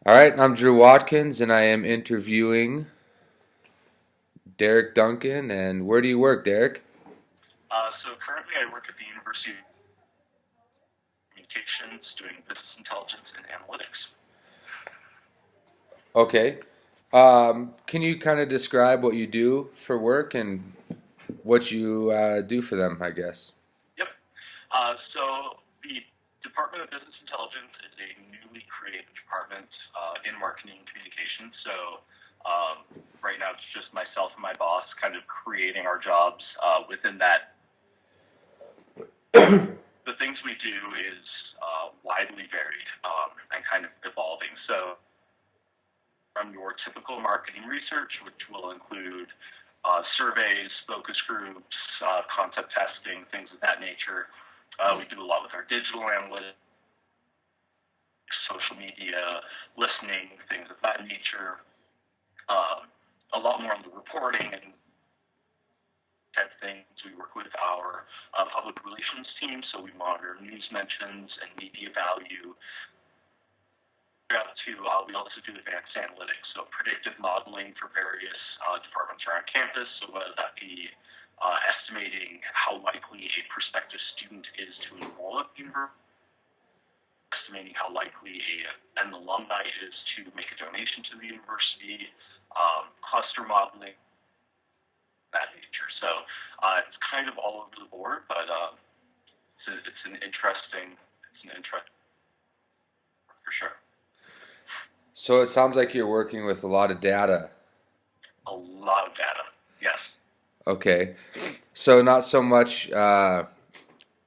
All right, I'm Drew Watkins, and I am interviewing Derek Duncan. And where do you work, Derek? So currently I work at the University of Communications doing business intelligence and analytics. Okay. Can you kind of describe what you do for work and what you do for them, I guess? Yep. So the Department of Business Intelligence is a newly created department in marketing and communications. So um, right now it's just myself and my boss kind of creating our jobs within that. The things we do is widely varied and kind of evolving. So from your typical marketing research, which will include surveys, focus groups, concept testing, things of that nature. We do a lot with our digital analytics, social media, listening, things of that nature. A lot more on the reporting and type of things. We work with our public relations team, so we monitor news mentions and media value. We also do advanced analytics, so predictive modeling for various departments around campus. So whether that be estimating how likely a prospective student is to enroll at the university, estimating how likely an alumni is to make a donation to the university, cluster modeling, that nature. So it's kind of all over the board, but it's an interesting, for sure. So it sounds like you're working with a lot of data. A lot of data. Yes. Okay. So not so much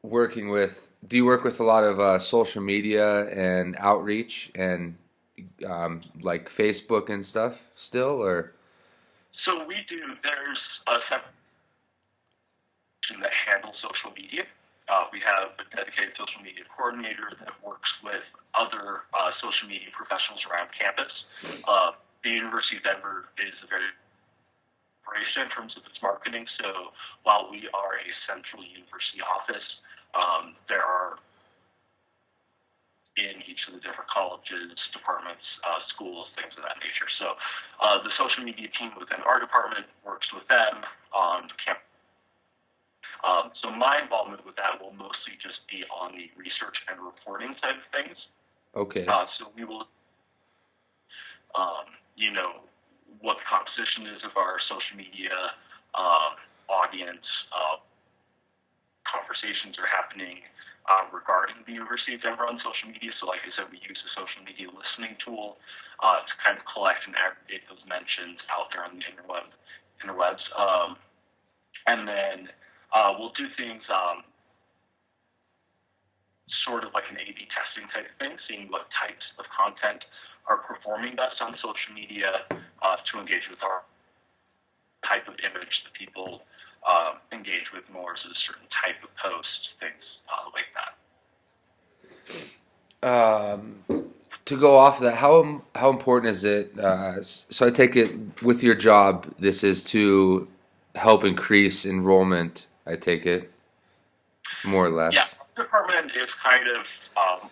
working with. Do you work with a lot of social media and outreach and like Facebook and stuff still, or? So we do. There's a section that handles social media. We have a dedicated social media coordinator that works with other social media professionals around campus. The University of Denver is a very operation in terms of its marketing. So while we are a central university office, there are in each of the different colleges, departments, schools, things of that nature. So the social media team within our department works with them on campus. So my involvement with that will mostly just be on the research and reporting side of things. Okay. So we will, you know, what the composition is of our social media audience, conversations are happening regarding the University of Denver on social media. So like I said, we use a social media listening tool to kind of collect and aggregate those mentions out there on the interwebs. And then we'll do things sort of like an A/B testing type of thing, seeing what types of content are performing best on social media to engage with our type of image that people engage with more, so a certain type of post, things like that. Um, to go off of that, how important is it? So I take it with your job, this is to help increase enrollment. I take it more or Yeah, less. department is kind of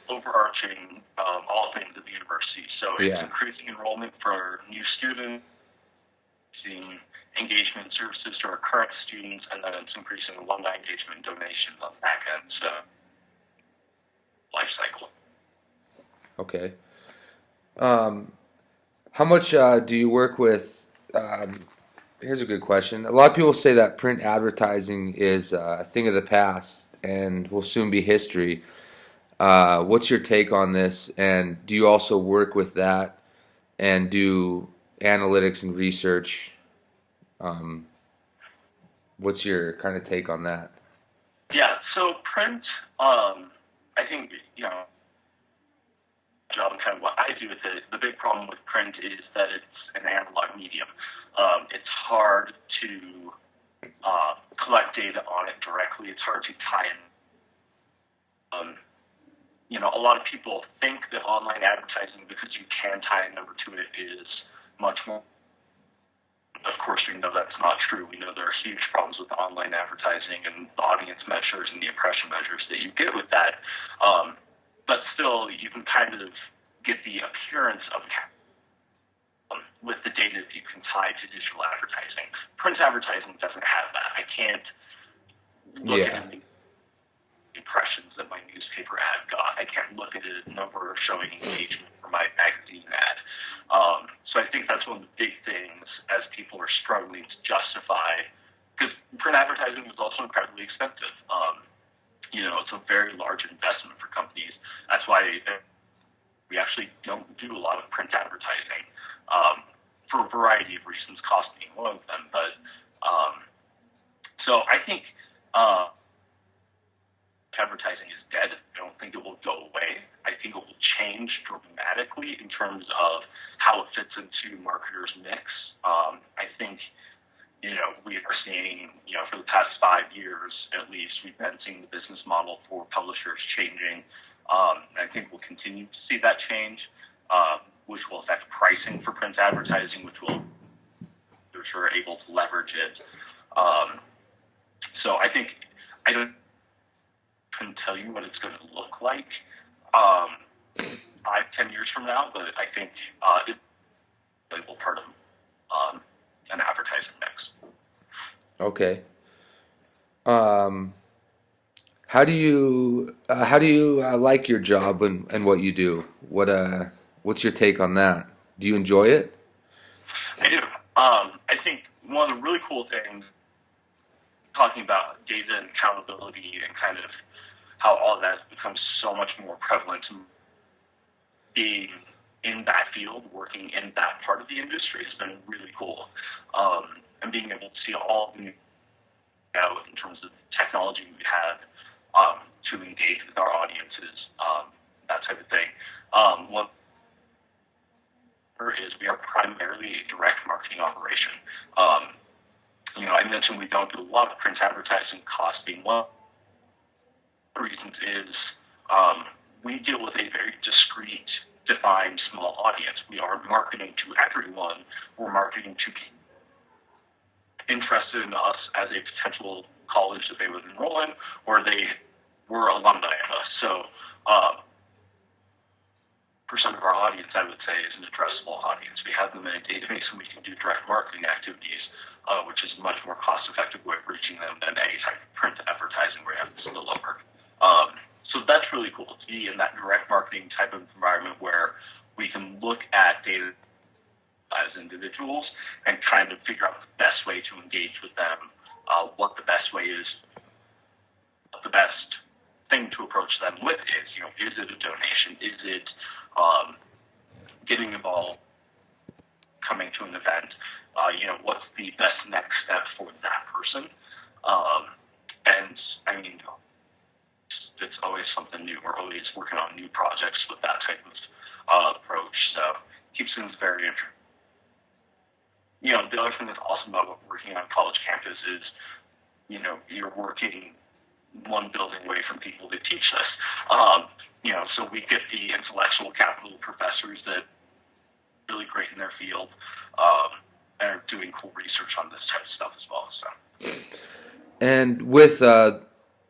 overarching all things at the university. So it's Yeah. increasing enrollment for new students, seeing engagement services to our current students, and then it's increasing alumni engagement and donations on the back end. So life cycle. Okay. Um, how much do you work with? Here's a good question. A lot of people say that print advertising is a thing of the past and will soon be history. What's your take on this? And do you also work with that and do analytics and research? Um, what's your kind of take on that? Yeah, so print, I think, you know, job and kind of what I do with it, the big problem with print is that it's an analog medium. It's hard to collect data on it directly. It's hard to tie in. You know, a lot of people think that online advertising, because you can tie a number to it, is much more. Of course, we know that's not true. We know there are huge problems with online advertising and the audience measures and the impression measures that you get with that. But still, you can kind of get the appearance of with the data that you can tie to digital advertising. Print advertising doesn't have that. I can't look Yeah. at the impressions that my newspaper ad got. I can't look at a number showing engagement for my magazine ad. So I think that's one of the big things as people are struggling to justify, because print advertising is also incredibly expensive. It's a very large investment for companies. That's why we actually don't do a lot of print advertising for a variety of reasons, cost being one of them. But so I think advertising is dead. I don't think it will go away. I think it will change dramatically in terms of how it fits into marketers' mix. I think we are seeing, for the past 5 years at least, we've been seeing the business model for publishers changing. I think we'll continue to see that change, which will affect pricing for print advertising, which are able to leverage it. So I think I couldn't tell you what it's going to look like 5-10 years from now, but I think it's a valuable part of an advertising mix. Okay. How do you like your job and what you do? What's your take on that? Do you enjoy it? I do. I think one of the really cool things, talking about data and accountability and kind of how all of that has become so much more prevalent, being in that field, working in that part of the industry has been really cool. And being able to see all the new out in terms of technology we have to engage with our audiences, that type of thing. What is we are primarily a direct marketing operation. I mentioned we don't do a lot of print advertising, cost being one of the reasons is we deal with a very discrete, defined, small audience. We aren't marketing to everyone. We're marketing to people interested in us as a potential college that they would enroll in, or they were alumni of us. So, percent of our audience, I would say, is an addressable audience. We have them in a database, and we can do direct marketing activities, which is a much more cost-effective way of reaching them than any type of print advertising where you have to still over. So that's really cool to be in that direct marketing type of environment where we can look at data as individuals and kind of figure out the best way to engage with them, what the best way is, what the best thing to approach them with is. Is it a donation? Is it getting involved, coming to an event? What's the best next step for that person? And I mean, it's always something new. We're always working on new projects with that type of approach. So it keeps things very interesting. The other thing that's awesome about working on college campus is, you're working one building away from people that teach us. So we get the intellectual capital professors that are really great in their field and are doing cool research on this type of stuff as well. So. And with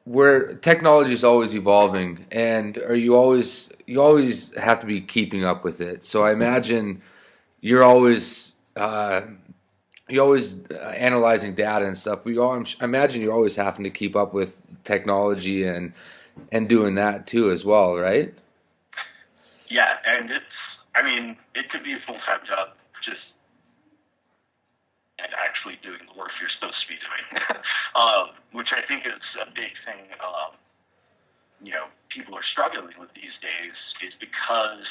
where technology is always evolving, and you always have to be keeping up with it. So I imagine you're always analyzing data and stuff. I imagine you're always having to keep up with technology and doing that too as well, right? Yeah, and it could be a full-time job, just and actually doing the work you're supposed to be doing, which I think is a big thing. People are struggling with these days is because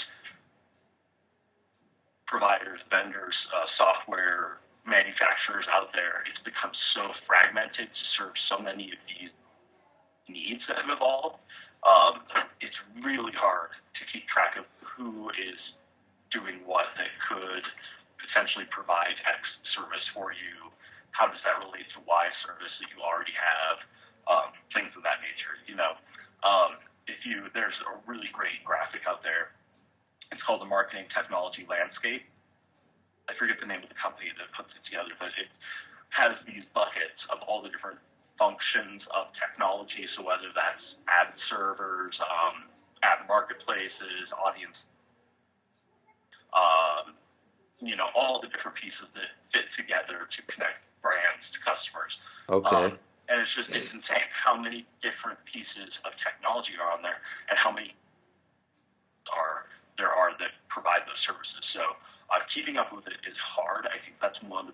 providers, vendors, software manufacturers out there, it's become so fragmented to serve so many of these needs that have evolved. It's really hard to keep track of who is doing what that could potentially provide X service for you. How does that relate to Y service that you already have? Things of that nature. There's a really great graphic out there. It's called the Marketing Technology Landscape. I forget the name of the company that puts it together, but it has these buckets of all the different functions of technology. So whether that's ad servers, ad marketplaces, audience, all the different pieces that fit together to connect brands to customers. Okay. And it's insane how many different pieces of technology are on there and how many there are that provide those services. So keeping up with it is hard. I think that's one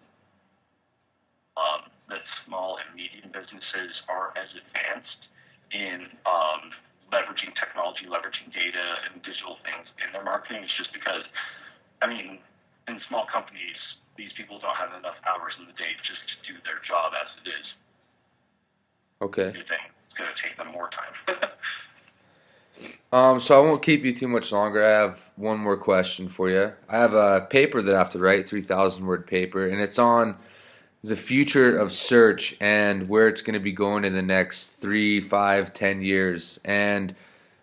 that small and medium businesses are as advanced in leveraging technology, leveraging data and digital things in their marketing. It's just because, I mean, in small companies, these people don't have enough hours in the day just to do their job as it is. Okay. Good thing. It's going to take them more time. So I won't keep you too much longer. I have one more question for you. I have a paper that I have to write, 3,000 word paper, and it's on the future of search and where it's going to be going in the next 3, 5, 10 years. And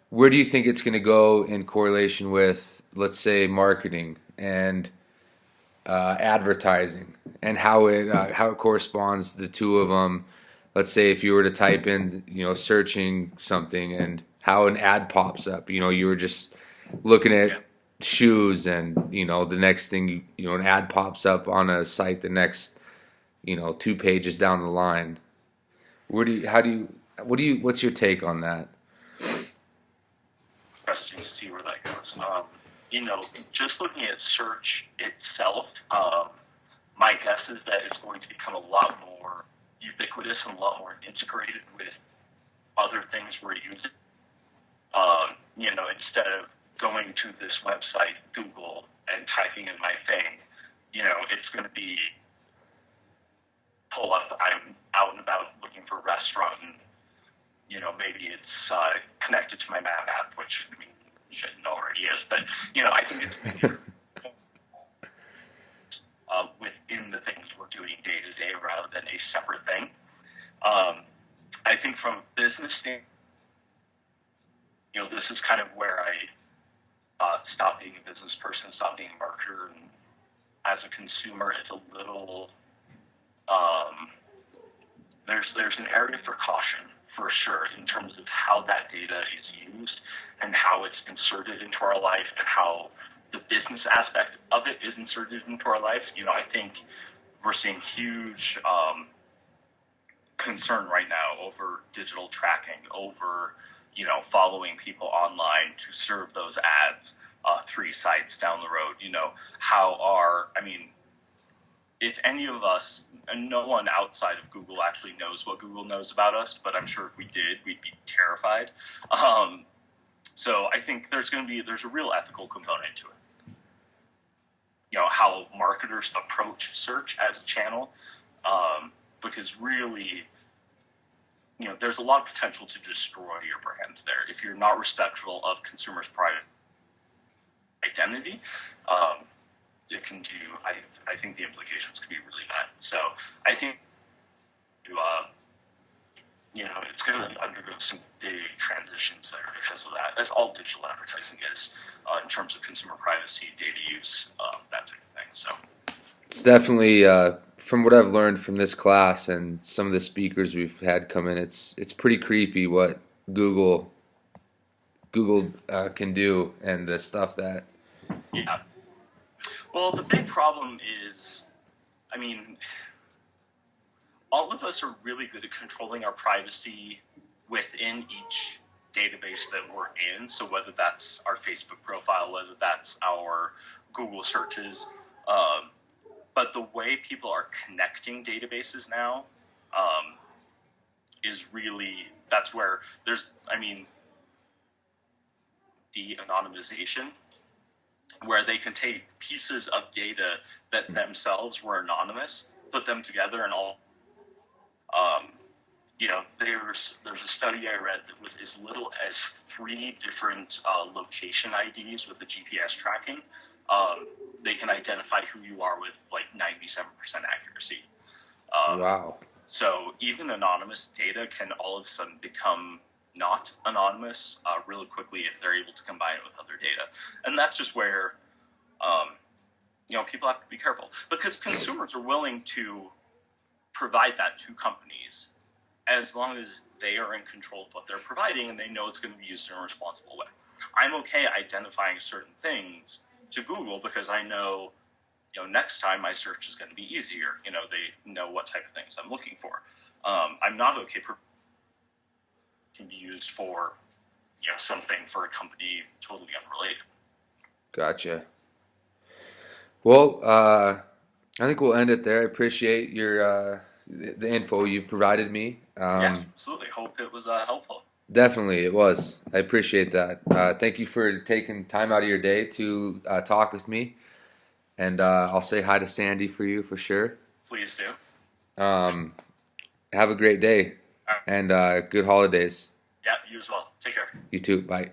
where do you think it's going to go in correlation with, let's say, marketing and advertising, and how it corresponds the two of them? Let's say if you were to type in, searching something and how an ad pops up. You were just looking Yeah. at shoes, and the next thing, an ad pops up on a site the next, 2 pages down the line. What's your take on that? Interesting to see where that goes. Just looking at search itself, my guess is that it's going to become a lot more ubiquitous and a lot more integrated with other things we're using. Instead of going to this website, Google, and typing in my thing, it's going to be pull up. I'm out and about looking for a restaurant, and maybe it's connected to my map app, which I mean, shit, it already is. But I think it's within the things we're doing day to day rather than a separate thing. I think from a business standpoint, this is kind of where I stop being a business person, stop being a marketer, and as a consumer, it's a little there's an area for caution for sure in terms of how that data is used and how it's inserted into our life and how the business aspect of it is inserted into our life. I think we're seeing huge concern right now over digital tracking, over following people online to serve those ads 3 sites down the road. If any of us, and no one outside of Google actually knows what Google knows about us, but I'm sure if we did, we'd be terrified. So I think there's a real ethical component to it. How marketers approach search as a channel, because really, there's a lot of potential to destroy your brand there if you're not respectful of consumers' private identity. It can do. I think the implications could be really bad. So I think it's going to undergo some big transitions there because of that, as all digital advertising is, in terms of consumer privacy, data use, that type of thing. So It's definitely, from what I've learned from this class and some of the speakers we've had come in, it's pretty creepy what Google can do, and the stuff that. yeah. Well, the big problem is, all of us are really good at controlling our privacy within each database that we're in. So whether that's our Facebook profile, whether that's our Google searches, but the way people are connecting databases now is really, that's where there's, de-anonymization, where they can take pieces of data that themselves were anonymous, put them together, and all. There's a study I read that with as little as 3 different location IDs with the GPS tracking, they can identify who you are with like 97% accuracy. Wow. So even anonymous data can all of a sudden become not anonymous really quickly if they're able to combine it with other data. And that's just where people have to be careful, because consumers are willing to provide that to companies as long as they are in control of what they're providing and they know it's going to be used in a responsible way. I'm okay identifying certain things to Google because I know next time my search is going to be easier. They know what type of things I'm looking for. I'm not okay for can be used for something for a company totally unrelated. Gotcha. Well, I think we'll end it there. I appreciate your the info you've provided me. Yeah, absolutely. Hope it was helpful. Definitely, it was. I appreciate that. Thank you for taking time out of your day to talk with me, and I'll say hi to Sandy for you for sure. Please do. Um, have a great day All right. and good holidays. Yeah, you as well. Take care. You too. Bye.